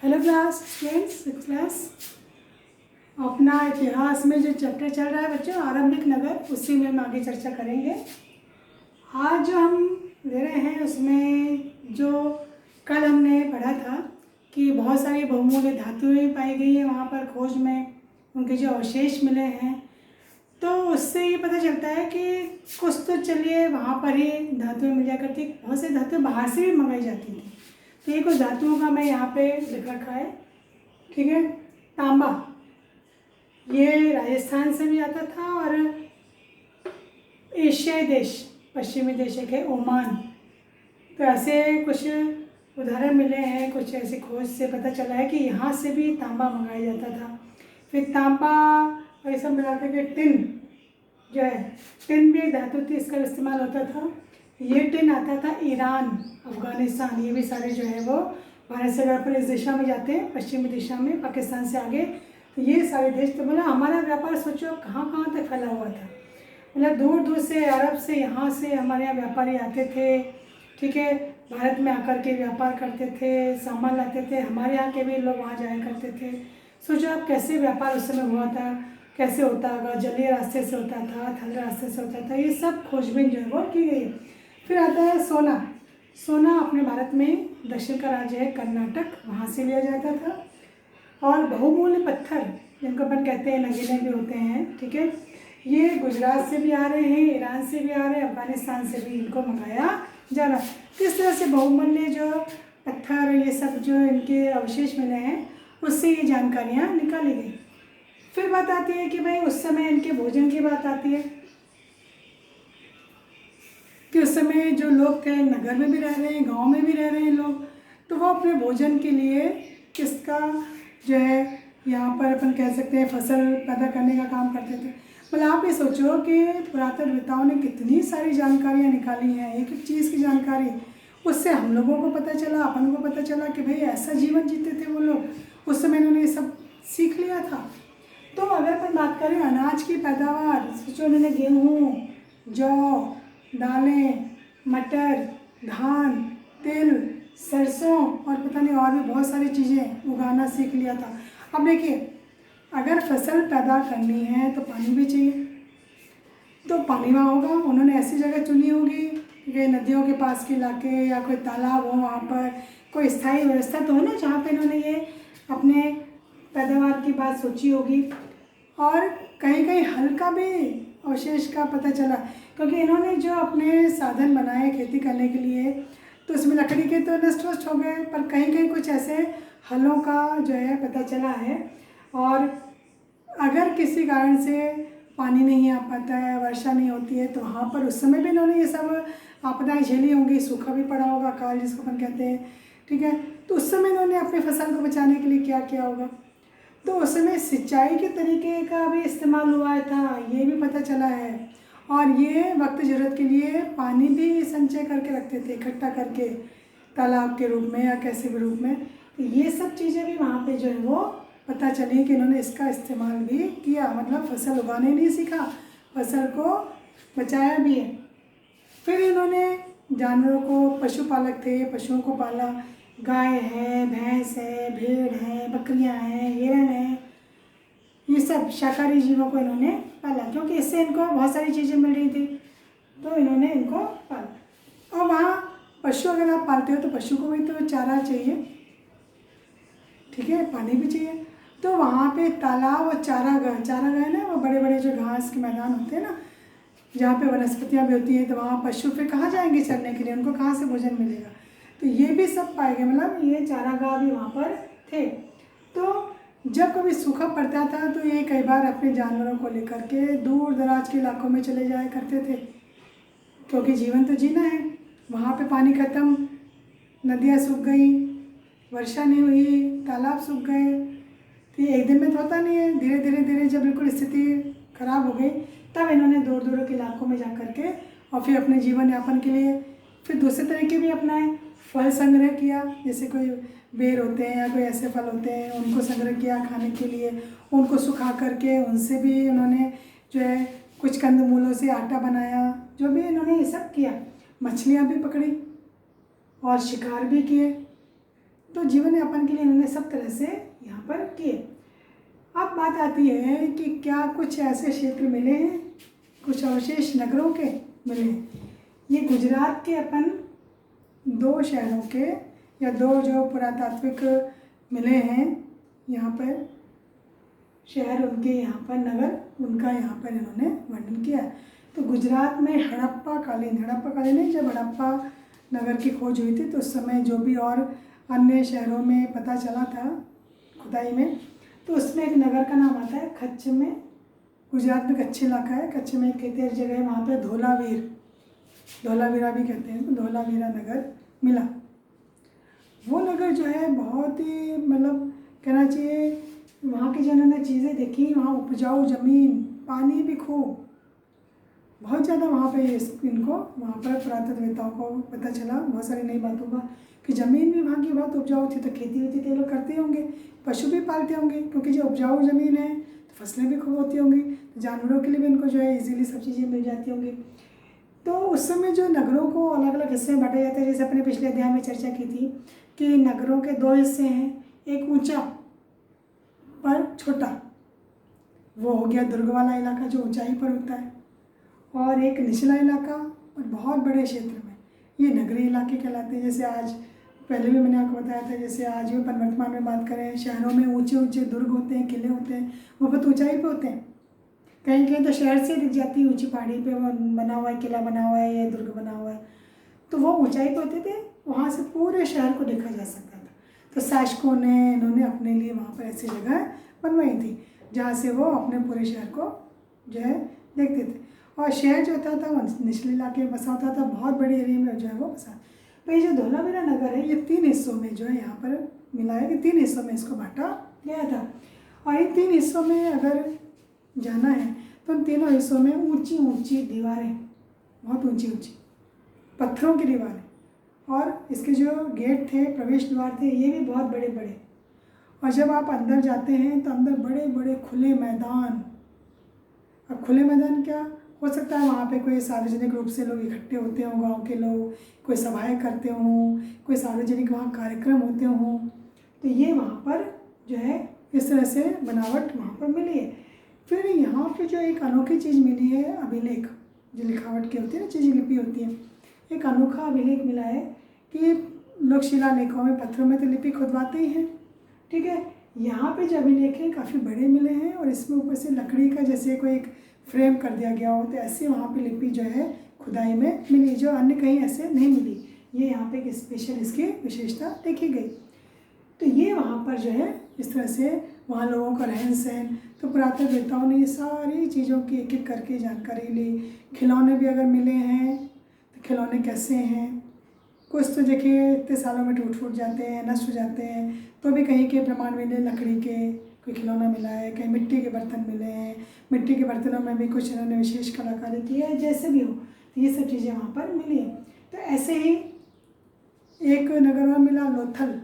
Hello class students, six class. अपना इतिहास में जो चैप्टर चल रहा है बच्चों, आरंभिक नगर, उसी में हम आगे चर्चा करेंगे। आज जो हम ले रहे हैं उसमें जो कल हमने पढ़ा था कि बहुत सारी बहुमूल्य धातुएं पाई गई हैं वहाँ पर खोज में, उनके जो अवशेष मिले हैं, तो उससे ये पता चलता है कि कुछ तो चलिए वहाँ पर ही धातुएं मिल जाया करती, बहुत सी धातुएं बाहर से भी मंगाई जाती थी। तो ये कुछ धातुओं का मैं यहाँ पे लिख रखा है, ठीक है। तांबा, ये राजस्थान से भी आता था और एशियाई देश, पश्चिमी देश एक है ओमान, तो ऐसे कुछ उदाहरण मिले हैं। कुछ ऐसी खोज से पता चला है कि यहाँ से भी तांबा मंगाया जाता था। फिर तांबा और ये सब मिलाते के टिन जो है, टिन भी एक धातु थी, इसका इस्तेमाल होता था। ये टिन आता था ईरान, अफ़गानिस्तान, ये भी सारे जो है वो भारत से व्यापार इस दिशा में जाते हैं, पश्चिमी दिशा में, पाकिस्तान से आगे। तो ये सारे देश, तो बोला हमारा व्यापार सोचो कहाँ कहाँ तक फैला हुआ था। मतलब दूर दूर से, अरब से, यहाँ से हमारे यहाँ व्यापारी आते थे, ठीक है। भारत में आकर के व्यापार करते थे, सामान लाते थे, हमारे यहाँ के भी लोग वहाँ जाया करते थे। सोचो आप कैसे व्यापार उस समय हुआ था, कैसे होता होगा, जलीय रास्ते से होता था, थल रास्ते से होता था, ये सब खोजबीन जो है वो की गई। फिर आता है सोना। सोना अपने भारत में दक्षिण का राज्य है कर्नाटक, वहाँ से लिया जाता था। और बहुमूल्य पत्थर जिनको अपन कहते हैं नगीने भी होते हैं, ठीक है, ये गुजरात से भी आ रहे हैं, ईरान से भी आ रहे हैं, अफगानिस्तान से भी इनको मंगाया जा रहा है। किस तरह से बहुमूल्य जो पत्थर ये सब जो इनके अवशेष मिले हैं उससे ये जानकारियाँ निकाली गई। फिर बात आती है कि भाई उस समय इनके भोजन की बात आती है कि उस समय जो लोग थे नगर में भी रह रहे हैं, गांव में भी रह रहे हैं लोग, तो वो अपने भोजन के लिए किसका जो है यहाँ पर अपन कह सकते हैं फसल पैदा करने का काम करते थे। मतलब आप ये सोचो कि पुरातत्ववेत्ताओं ने कितनी सारी जानकारियाँ निकाली हैं, एक एक चीज़ की जानकारी, उससे हम लोगों को पता चला, अपन को पता चला कि भाई ऐसा जीवन जीते थे वो लोग, उस समय इन्होंने ये सब सीख लिया था। तो अगर अपन बात करें अनाज की पैदावार, सोचो उन्होंने गेहूँ, जौ, दालें, मटर, धान, तिल, सरसों और पता नहीं और भी बहुत सारी चीज़ें उगाना सीख लिया था। अब देखिए, अगर फसल पैदा करनी है तो पानी भी चाहिए, तो पानी वहाँ होगा, उन्होंने ऐसी जगह चुनी होगी कि नदियों के पास के इलाके या कोई तालाब हो, वहाँ पर कोई स्थायी व्यवस्था तो हो ना जहाँ पे इन्होंने ये अपने पैदावार की बात सोची होगी। और कहीं कहीं हल का भी अवशेष का पता चला, क्योंकि इन्होंने जो अपने साधन बनाए खेती करने के लिए, तो उसमें लकड़ी के तो नष्ट वष्ट हो गए, पर कहीं कहीं कुछ ऐसे हलों का जो है पता चला है। और अगर किसी कारण से पानी नहीं आ पाता है, वर्षा नहीं होती है, तो वहाँ पर उस समय भी इन्होंने ये सब आपदाएं झेली होंगी, सूखा भी पड़ा होगा, अकाल जिसको अपन कहते हैं, ठीक है। तो उस समय इन्होंने अपनी फसल को बचाने के लिए क्या किया होगा। तो उस समय सिंचाई के तरीके का भी इस्तेमाल हुआ था, ये भी पता चला है। और ये वक्त ज़रूरत के लिए पानी भी संचय करके रखते थे, इकट्ठा करके तालाब के रूप में या कैसे भी रूप में। तो ये सब चीज़ें भी वहाँ पे जो है वो पता चली कि इन्होंने इसका इस्तेमाल भी किया, मतलब फसल उगाने नहीं सीखा, फसल को बचाया भी है। फिर इन्होंने जानवरों को, पशुपालक थे, पशुओं को पाला, गाय है, भैंस है, भेड़ है, बकरियां हैं, हिरण है, ये सब शाकाहारी जीवों को इन्होंने पाला, क्योंकि इससे इनको बहुत सारी चीज़ें मिल रही थी, तो इन्होंने इनको पाला। और वहाँ पशु अगर आप पालते हो तो पशु को भी तो चारा चाहिए, ठीक है, पानी भी चाहिए। तो वहाँ पे तालाब और चारागाह ना, वो बड़े बड़े जो घास के मैदान होते हैं ना, जहाँ पे वनस्पतियाँ भी होती हैं, तो वहाँ पशु फिर कहाँ जाएंगे चरने के लिए, उनको कहाँ से भोजन मिलेगा। तो ये भी सब पाए गए, मतलब ये चारागाह भी वहाँ पर थे। तो जब कभी सूखा पड़ता था तो ये कई बार अपने जानवरों को लेकर के दूर दराज के इलाकों में चले जाया करते थे, क्योंकि जीवन तो जीना है। वहाँ पे पानी ख़त्म, नदियाँ सूख गई, वर्षा नहीं हुई, तालाब सूख गए, तो ये एक दिन में तो होता नहीं है, धीरे धीरे धीरे जब बिल्कुल स्थिति खराब हो गई, तब इन्होंने दूर दूर के इलाकों में जा कर के और फिर अपने जीवन यापन के लिए फिर दूसरे तरीके भी अपनाए। फल संग्रह किया, जैसे कोई बेर होते हैं या कोई ऐसे फल होते हैं, उनको संग्रह किया खाने के लिए, उनको सुखा करके उनसे भी उन्होंने जो है कुछ कंदमूलों से आटा बनाया, जो भी इन्होंने ये सब किया। मछलियाँ भी पकड़ी और शिकार भी किए। तो जीवन यापन के लिए इन्होंने सब तरह से यहाँ पर किए। अब बात आती है कि क्या कुछ ऐसे क्षेत्र मिले हैं, कुछ अवशेष नगरों के मिले हैं। ये गुजरात के अपन 2 शहरों के या 2 जो पुरातात्विक मिले हैं यहाँ पर शहर, उनके यहाँ पर नगर, उनका यहाँ पर इन्होंने वर्णन किया है। तो गुजरात में हड़प्पा कालीन है, जब हड़प्पा नगर की खोज हुई थी तो उस समय जो भी और अन्य शहरों में पता चला था खुदाई में, तो उसमें एक नगर का नाम आता है कच्छ में। गुजरात में कच्छ इलाका है, कच्छ में एक कहते हैं जगह है वहाँ पे धोलावीरा भी कहते हैं, तो धोलावीरा नगर मिला। वो नगर जो है बहुत ही मतलब कहना चाहिए, वहाँ की जो इन्होंने चीज़ें देखी, वहाँ उपजाऊ ज़मीन, पानी भी खूब, बहुत ज़्यादा वहाँ पे इनको वहाँ पर पुरातत्ववेत्ताओं को पता चला बहुत सारी नई बातों का कि ज़मीन भी वहाँ की बहुत उपजाऊ थी, तो खेती होती थी, लोग करते होंगे, पशु भी पालते होंगे, क्योंकि जो उपजाऊ ज़मीन है तो फसलें भी खूब होती होंगी, तो जानवरों के लिए भी इनको जो है इजीली सब चीज़ें मिल जाती होंगी। तो उस समय जो नगरों को अलग अलग हिस्से में बांटा जाता है, जैसे अपने पिछले अध्याय में चर्चा की थी कि नगरों के 2 हिस्से हैं, एक ऊंचा पर छोटा, वो हो गया दुर्ग वाला इलाका जो ऊंचाई पर होता है, और एक निचला इलाका और बहुत बड़े क्षेत्र में ये नगरीय इलाके कहलाते हैं। जैसे आज पहले भी मैंने आपको बताया था, जैसे आज भी अपन वर्तमान में बात करें, शहरों में ऊंचे ऊंचे दुर्ग होते हैं, किले होते हैं, वो बहुत ऊंचाई पे होते हैं, कहीं कहीं तो शहर से दिख जाती है ऊंची पहाड़ी पे वो बना हुआ है, किला बना हुआ है या दुर्ग बना हुआ है, तो वो ऊंचाई पे होते थे, वहाँ से पूरे शहर को देखा जा सकता था। तो शासकों ने इन्होंने अपने लिए वहाँ पर ऐसी जगह बनवाई थी जहाँ से वो अपने पूरे शहर को जो है देखते थे। और शहर जो होता था वो निचले इलाके में बसा होता था, बहुत बड़े एरिया में जो है वो बसा। तो ये जो धोलावीरा नगर है ये 3 हिस्सों में जो है यहाँ पर मिला है, कि 3 हिस्सों में इसको बांटा गया था। और इन 3 हिस्सों में अगर जाना है तो उन तीनों हिस्सों में ऊंची ऊंची दीवारें, बहुत ऊंची ऊंची पत्थरों की दीवारें, और इसके जो गेट थे, प्रवेश द्वार थे, ये भी बहुत बड़े बड़े। और जब आप अंदर जाते हैं तो अंदर बड़े बड़े खुले मैदान। अब खुले मैदान क्या हो सकता है, वहाँ पे कोई सार्वजनिक रूप से लोग इकट्ठे होते हों, गांव के लोग कोई सभाएं करते हों, कोई सार्वजनिक वहाँ कार्यक्रम होते हों, तो ये वहाँ पर जो है इस तरह से बनावट वहाँ पर मिली है। फिर यहाँ पे जो एक अनोखी चीज़ मिली है, अभिलेख, जो लिखावट की होती है ना, चीज़ लिपि होती है, एक अनोखा अभिलेख मिला है कि लोग शिलालेखों में, पत्थरों में तो लिपि खुदवाते ही हैं, ठीक है। यहाँ पे जो अभिलेख हैं काफ़ी बड़े मिले हैं, और इसमें ऊपर से लकड़ी का जैसे कोई एक फ्रेम कर दिया गया हो, तो ऐसे वहाँ पे लिपि जो है खुदाई में मिली, जो अन्य कहीं ऐसे नहीं मिली। ये यहाँ पे एक स्पेशल इसकी विशेषता देखी गई। तो ये वहाँ पर जो है इस तरह से वहाँ लोगों का रहन सहन, तो पुरातत्ववेत्ताओं ने ये सारी चीज़ों की एक एक करके जानकारी ली। खिलौने भी अगर मिले हैं तो खिलौने कैसे हैं, कुछ तो देखिए इतने सालों में टूट फूट जाते हैं, नष्ट हो जाते हैं, तो भी कहीं के प्रमाण मिले, लकड़ी के कोई खिलौना मिला है, कहीं मिट्टी के बर्तन मिले हैं, मिट्टी के बर्तनों में भी कुछ इन्होंने विशेष कलाकारी की है, जैसे भी हो, तो ये सब चीज़ें वहाँ पर मिली हैं। तो ऐसे ही एक नगर और मिला, लोथल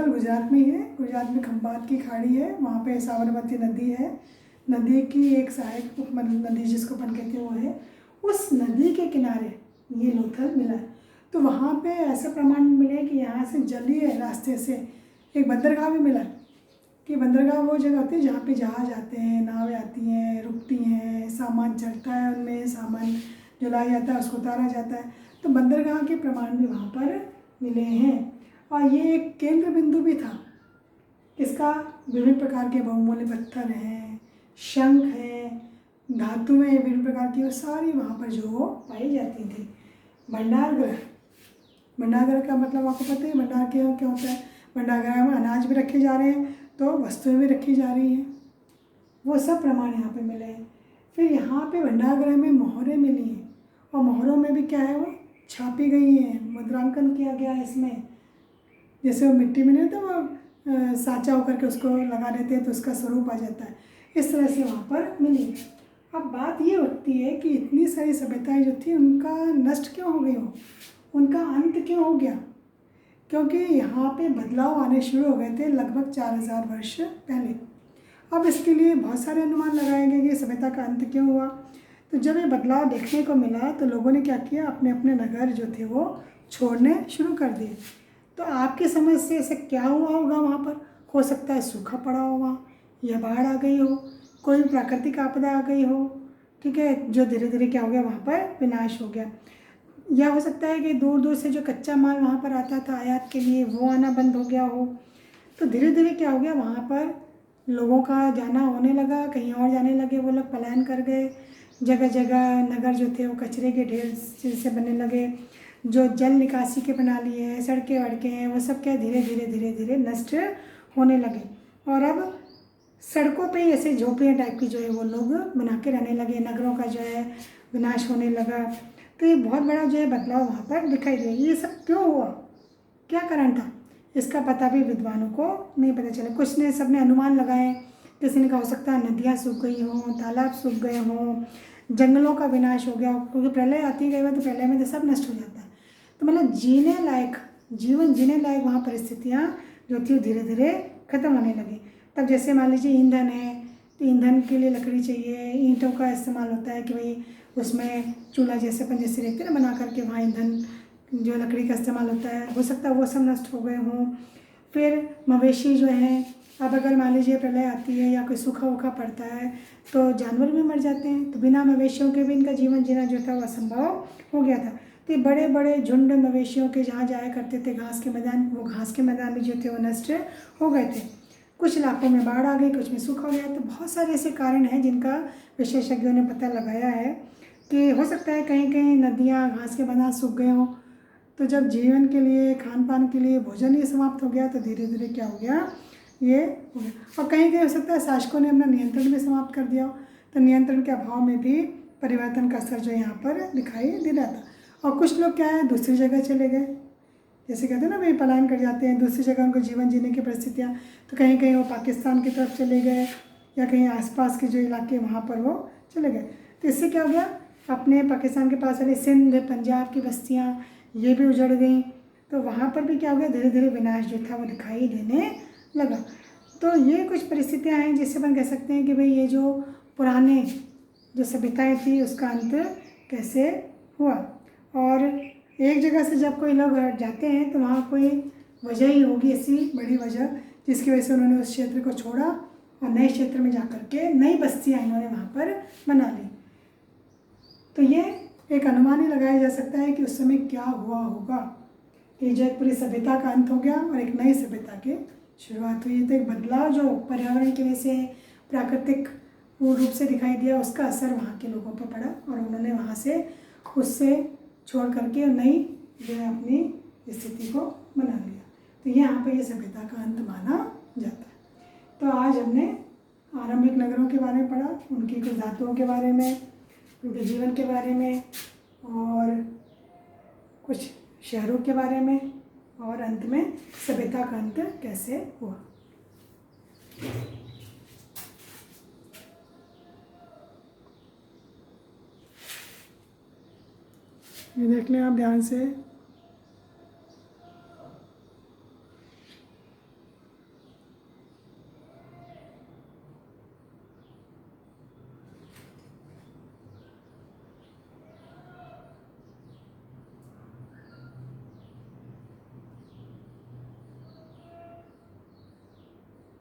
गुजरात में ही है। गुजरात में खंभात की खाड़ी है, वहाँ पे साबरमती नदी है, नदी की एक सहायक नदी जिसको अपन कहते हैं वो है, उस नदी के किनारे ये लोथल मिला है। तो वहाँ पे ऐसे प्रमाण मिले कि यहाँ से जलीय रास्ते से एक बंदरगाह भी मिला, कि बंदरगाह वो जगह होती है जहाँ पे जहाज आते हैं, नावें आती हैं, रुकती हैं, सामान चढ़ता है, उनमें सामान जो लाया जाता है उसको उतारा जाता है, तो बंदरगाह के प्रमाण भी वहाँ पर मिले हैं। और ये एक केंद्र बिंदु भी था, इसका विभिन्न प्रकार के बहुमूल्य पत्थर हैं, शंख हैं, धातुएं विभिन्न प्रकार की, वो सारी वहाँ पर जो पाई जाती थी। भंडारगृह का मतलब आपको पता है, भंडार क्या होता है। भंडारगृह में अनाज भी रखे जा रहे हैं, तो वस्तुएं भी रखी जा रही हैं, वो सब प्रमाण यहाँ पे मिले हैं। फिर यहाँ पे भंडारगृह में मोहरें मिली हैं, और मोहरों में भी क्या है, वो छापी गई हैं, मुद्रांकन किया गया है इसमें। जैसे वो मिट्टी में नहीं होता, वो साँचा होकर के उसको लगा देते हैं तो उसका स्वरूप आ जाता है, इस तरह से वहाँ पर मिली। अब बात ये उठती है कि इतनी सारी सभ्यताएं जो थी उनका नष्ट क्यों हो गई हो, उनका अंत क्यों हो गया, क्योंकि यहाँ पे बदलाव आने शुरू हो गए थे लगभग 4000 वर्ष पहले। अब इसके लिए बहुत सारे अनुमान लगाए गए कि सभ्यता का अंत क्यों हुआ। तो जब ये बदलाव देखने को मिला तो लोगों ने क्या किया, अपने अपने नगर जो थे वो छोड़ने शुरू कर दिए। तो आपकी समझ से ऐसे क्या हुआ होगा वहाँ पर? हो सकता है सूखा पड़ा हो वहाँ, या बाढ़ आ गई हो, कोई प्राकृतिक आपदा आ गई हो, ठीक है, जो धीरे धीरे क्या हो गया वहाँ पर विनाश हो गया। या हो सकता है कि दूर दूर से जो कच्चा माल वहाँ पर आता था आयात के लिए, वो आना बंद हो गया हो। तो धीरे धीरे क्या हो गया वहाँ पर लोगों का जाना होने लगा, कहीं और जाने लगे, वो लोग पलायन कर गए। जगह जगह नगर जो थे वो कचरे के ढेर से बनने लगे, जो जल निकासी के प्रणाली है, सड़कें वड़कें हैं, वो सब क्या धीरे धीरे धीरे धीरे नष्ट होने लगे। और अब सड़कों पे ही ऐसे झोपड़ियाँ टाइप की जो है वो लोग बना के रहने लगे, नगरों का जो है विनाश होने लगा। तो ये बहुत बड़ा जो है बदलाव वहाँ पर दिखाई दिया। ये सब क्यों हुआ, क्या कारण था, इसका पता भी विद्वानों को नहीं पता चला। कुछ ने सबने अनुमान लगाए, किसी ने कहा हो सकता है नदियाँ सूख गई हों, तालाब सूख गए हों, जंगलों का विनाश हो गया, क्योंकि प्रलय आती गई तो प्रलय में तो सब नष्ट हो जाता है। तो मतलब जीने लायक, जीवन जीने लायक वहाँ परिस्थितियाँ जो थी धीरे धीरे खत्म होने लगी। तब जैसे मान लीजिए ईंधन है, तो ईंधन के लिए लकड़ी चाहिए, ईंटों का इस्तेमाल होता है कि भाई उसमें चूल्हा जैसे अपन जैसे देखते हैं ना बना करके, वहाँ ईंधन जो लकड़ी का इस्तेमाल होता है, हो सकता है वो सब नष्ट हो गए हों। फिर मवेशी जो हैं, अब अगर मान लीजिए प्रलय आती है या कोई सूखा वूखा पड़ता है तो जानवर भी मर जाते हैं, तो बिना मवेशियों के भी इनका जीवन जीना जो था वो असंभव हो गया था। तो ये बड़े बड़े झुंड मवेशियों के जहाँ जाया करते थे घास के मैदान, वो घास के मैदान भी जो थे वो नष्ट हो गए थे। कुछ इलाकों में बाढ़ आ गई, कुछ में सूखा हो गया। तो बहुत सारे ऐसे कारण हैं जिनका विशेषज्ञों ने पता लगाया है कि हो सकता है कहीं कहीं नदियाँ, घास के मैदान सूख गए हों। तो जब जीवन के लिए, खान पान के लिए भोजन ही समाप्त हो गया तो धीरे धीरे क्या हो गया, ये हो गया। और कहीं कहीं हो सकता है शासकों ने अपना नियंत्रण भी समाप्त कर दिया हो, तो नियंत्रण के अभाव में भी परिवर्तन का असर जो यहाँ पर दिखाई दे रहा था। और कुछ लोग क्या है दूसरी जगह चले गए, जैसे कहते हैं ना भाई पलायन कर जाते हैं दूसरी जगह, उनको जीवन जीने की परिस्थितियाँ, तो कहीं कहीं वो पाकिस्तान की तरफ चले गए या कहीं आसपास के जो इलाके वहाँ पर वो चले गए। तो इससे क्या हो गया, अपने पाकिस्तान के पास वाले सिंध, पंजाब की बस्तियाँ ये भी उजड़ गई। तो वहाँ पर भी क्या हो गया, धीरे धीरे विनाश जो था वो दिखाई देने लगा। तो ये कुछ परिस्थितियाँ हैं जिससे अपन कह सकते हैं कि भाई ये जो पुराने जो सभ्यताएँ थी उसका अंत कैसे हुआ। और एक जगह से जब कोई लोग हट जाते हैं तो वहाँ कोई वजह ही होगी, ऐसी बड़ी वजह जिसकी वजह से उन्होंने उस क्षेत्र को छोड़ा और नए क्षेत्र में जाकर के नई बस्तियाँ इन्होंने वहाँ पर बना ली। तो ये एक अनुमान ही लगाया जा सकता है कि उस समय क्या हुआ होगा कि जो एक पूरी सभ्यता का अंत हो गया और एक नई सभ्यता की शुरुआत हुई। तो एक बदलाव जो पर्यावरण की वजह से, प्राकृतिक रूप से दिखाई दिया, उसका असर वहाँ के लोगों पर पड़ा और उन्होंने वहाँ से उससे छोड़ करके नई जो है अपनी स्थिति को बना लिया। तो यहाँ पर ये सभ्यता का अंत माना जाता है। तो आज हमने आरंभिक नगरों के बारे में पढ़ा, उनकी कुछ धातुओं के बारे में, उनके जीवन के बारे में, और कुछ शहरों के बारे में, और अंत में सभ्यता का अंत कैसे हुआ। ये देख लें आप ध्यान से।